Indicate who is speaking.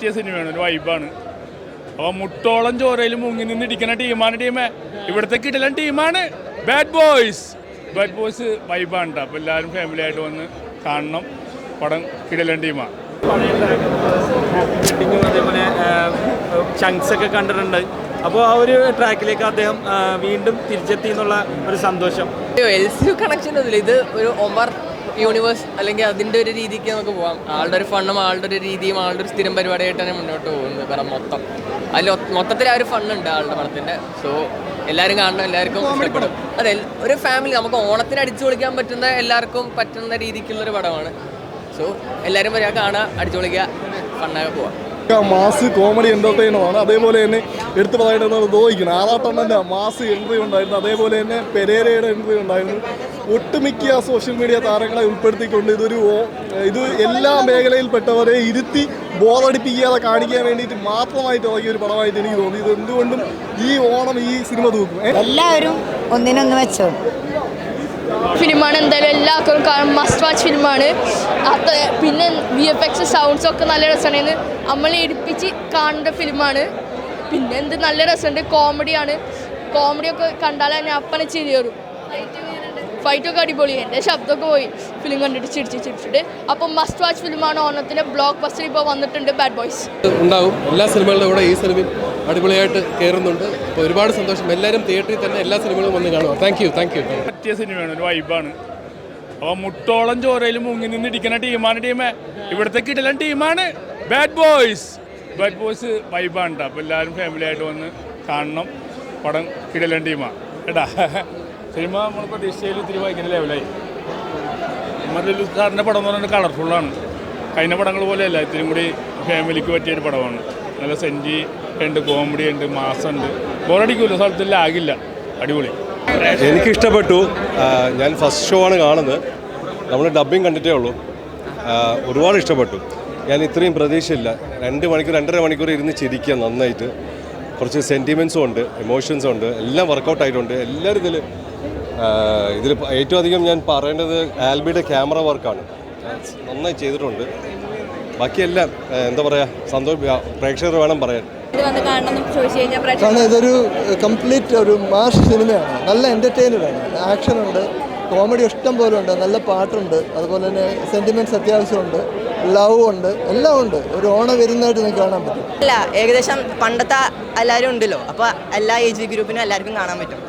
Speaker 1: പറ്റിയ സിനിമയാണ്, ഒരു വൈബാണ്. അപ്പോൾ മുട്ടോളം ചോരയിൽ മുങ്ങി നിന്ന് ഇടിക്കുന്ന ടീമാണ് ഇവിടുത്തെ കിടിലൻ ടീമാണ് ബാഡ് ബോയ്സ്. ബാഡ് ബോയ്സ് വൈബാണ് കേട്ടോ. അപ്പോൾ എല്ലാവരും ഫാമിലി ആയിട്ട് വന്ന് കാണണം. പടം കിടിലൻ ടീമാണ്.
Speaker 2: അതേപോലെ ചങ്ക്സ് ഒക്കെ കണ്ടിട്ടുണ്ട്. അപ്പോൾ ആ ഒരു ട്രാക്കിലേക്ക് അദ്ദേഹം വീണ്ടും തിരിച്ചെത്തി എന്നുള്ള ഒരു സന്തോഷം.
Speaker 3: LCU കണക്ഷൻ ഒന്നുമില്ല, ഇത് ഒരു ഒമർ യൂണിവേഴ്സ് അല്ലെങ്കിൽ അതിൻ്റെ ഒരു രീതിക്ക് നമുക്ക് പോകാം. ആളുടെ ഒരു ഫണ്ണും ആളുടെ ഒരു രീതിയും ആളുടെ ഒരു സ്ഥിരം പരിപാടിയായിട്ടാണ് മുന്നോട്ട് പോകുന്നത്. കാരണം അതിൽ മൊത്തത്തിൽ ആ ഒരു ഫണ്ണുണ്ട് ആളുടെ പടത്തിൻ്റെ. സോ എല്ലാവരും കാണണം, എല്ലാവർക്കും ഇഷ്ടപ്പെടും. അതെ, ഒരു ഫാമിലി നമുക്ക് ഓണത്തിന് അടിച്ചു പൊളിക്കാൻ പറ്റുന്ന എല്ലാവർക്കും പറ്റുന്ന രീതിക്കുള്ളൊരു പടമാണ്. സോ എല്ലാവരും വരിക, കാണുക, അടിച്ചു പൊളിക്കുക, ഫണ്ണാകെ പോവാം.
Speaker 4: മാസ് കോമഡി എൻ്റർടൈനറാണ്. അതേപോലെ തന്നെ എടുത്തു പറയേണ്ടത് ദോഹിക്കണം. ആറാട്ടണ്ണൻ്റെ മാസ് എൻട്രി ഉണ്ടായിരുന്നു. അതേപോലെ തന്നെ പെരേരയുടെ എൻട്രി ഉണ്ടായിരുന്നു. ഒട്ടുമിക്ക സോഷ്യൽ മീഡിയ താരങ്ങളെ ഉൾപ്പെടുത്തിക്കൊണ്ട് ഇത് എല്ലാ മേഖലയിൽപ്പെട്ടവരെ ഇരുത്തി ബോറടിപ്പിക്കാതെ കാണിക്കാൻ വേണ്ടിയിട്ട് മാത്രമായിട്ട് ഇറങ്ങിയ ഒരു പടമായിട്ട് എനിക്ക് തോന്നി. ഇത് എന്തുകൊണ്ടും ഈ ഓണം ഈ സിനിമ തൂക്കും.
Speaker 5: എല്ലാവരും ഒന്നിനൊന്ന് വെച്ചോ
Speaker 6: ഫിലിമാണ്. എന്തായാലും എല്ലാവർക്കും മസ്റ്റ് വാച്ച് ഫിലിമാണ്. പിന്നെ VFX സൗണ്ട്സ് ഒക്കെ നല്ല രസമാണ്. നമ്മളെ ഇടിപ്പിച്ച് കാണേണ്ട ഫിലിമാണ്. പിന്നെ നല്ല രസമുണ്ട്. കോമഡിയൊക്കെ കണ്ടാൽ തന്നെ അപ്പനെ ചിരി വരും. ഫൈറ്റൊക്കെ അടിപൊളി. എൻ്റെ ശബ്ദമൊക്കെ പോയി ഫിലിം കണ്ടിട്ട് ചിരിച്ചിട്ട്. അപ്പോൾ മസ്റ്റ് വാച്ച് ഫിലിമാണ്. ഓണത്തിൻ്റെ ബ്ലോക്ക് ബസ്റ്റർ ഇപ്പോൾ വന്നിട്ടുണ്ട് ബാഡ് ബോയ്സ്.
Speaker 7: ഉണ്ടാവും എല്ലാ സിനിമകളുടെ കൂടെ ഈ സിനിമയും അടിപൊളിയായിട്ട് കയറുന്നുണ്ട്. അപ്പോൾ ഒരുപാട് സന്തോഷം. എല്ലാവരും തിയേറ്ററിൽ തന്നെ എല്ലാ സിനിമകളും വന്ന് കാണുക. Thank you.
Speaker 1: പറ്റിയ സിനിമയാണ്, ഒരു വൈബാണ്. അപ്പോൾ മുട്ടോളം ചോരയിൽ മുങ്ങി നിന്ന് ഇടിക്കുന്ന ടീമാണ് ഇവിടുത്തെ കിടിലൻ ടീമാണ് ബാഡ് ബോയ്സ്. ബാഡ് ബോയ്സ് വൈബാണ് കേട്ടോ. അപ്പോൾ എല്ലാവരും ഫാമിലി ആയിട്ട് വന്ന് കാണണം. പടം കിടിലൻ ടീമാണ് കേട്ടാ. സിനിമ നമ്മൾ പ്രതീക്ഷയിൽ ഇത്തിരി ഭയങ്കര ലെവലായി. മറ്റൊരു സാറിൻ്റെ പടം എന്ന് പറഞ്ഞാൽ കളർഫുള്ളാണ്. കഴിഞ്ഞ പടങ്ങൾ പോലെയല്ല, ഇത്തിരി കൂടി ഫാമിലിക്ക് പറ്റിയൊരു പടമാണ്. നല്ല സെൻറ്റി ഉണ്ട്, കോമഡി ഉണ്ട്, മാസമുണ്ട്. ബോറടിക്കില്ല, സ്ഥലത്തിൽ ലാഗില്ല. അടിപൊളി.
Speaker 7: എനിക്കിഷ്ടപ്പെട്ടു. ഞാൻ ഫസ്റ്റ് ഷോ ആണ് കാണുന്നത്. നമ്മൾ ഡബ്ബിങ് കണ്ടിട്ടേ ഉള്ളൂ. ഒരുപാട് ഇഷ്ടപ്പെട്ടു. ഞാൻ ഇത്രയും പ്രതീക്ഷയില്ല. 2 മണിക്കൂർ 2.5 മണിക്കൂർ ഇരുന്ന് ചിരിക്കുക നന്നായിട്ട്. കുറച്ച് സെൻറ്റിമെൻസും ഉണ്ട്, എമോഷൻസും ഉണ്ട്, എല്ലാം വർക്കൗട്ടായിട്ടുണ്ട്. എല്ലാവരും ഇതിൽ ഏറ്റവും അധികം ഞാൻ പറയേണ്ടത് ആൽബിയുടെ ക്യാമറ വർക്കാണ്. നന്നായി ചെയ്തിട്ടുണ്ട്. ബാക്കിയെല്ലാം എന്താ പറയുക, പ്രേക്ഷകർ വേണം പറയാൻ.
Speaker 4: കാരണം ഇതൊരു കംപ്ലീറ്റ് ഒരു മാസ് സിനിമയാണ്. നല്ല എൻ്റർടൈനറാണ്. ആക്ഷനുണ്ട്, കോമഡി ഇഷ്ടം പോലെ ഉണ്ട്, നല്ല പാട്ടുണ്ട്, അതുപോലെ തന്നെ സെൻറ്റിമെൻറ്റ്സ് അത്യാവശ്യമുണ്ട്, ലവ് ഉണ്ട്, എല്ലാം ഉണ്ട്. ഒരു ഓണം വരുന്നതായിട്ട് നിങ്ങൾക്ക് കാണാൻ പറ്റും.
Speaker 5: അല്ല, ഏകദേശം പണ്ടത്തെ എല്ലാവരും ഉണ്ടല്ലോ. അപ്പോൾ എല്ലാ ഏജ് ഗ്രൂപ്പിനും എല്ലാവർക്കും കാണാൻ പറ്റും.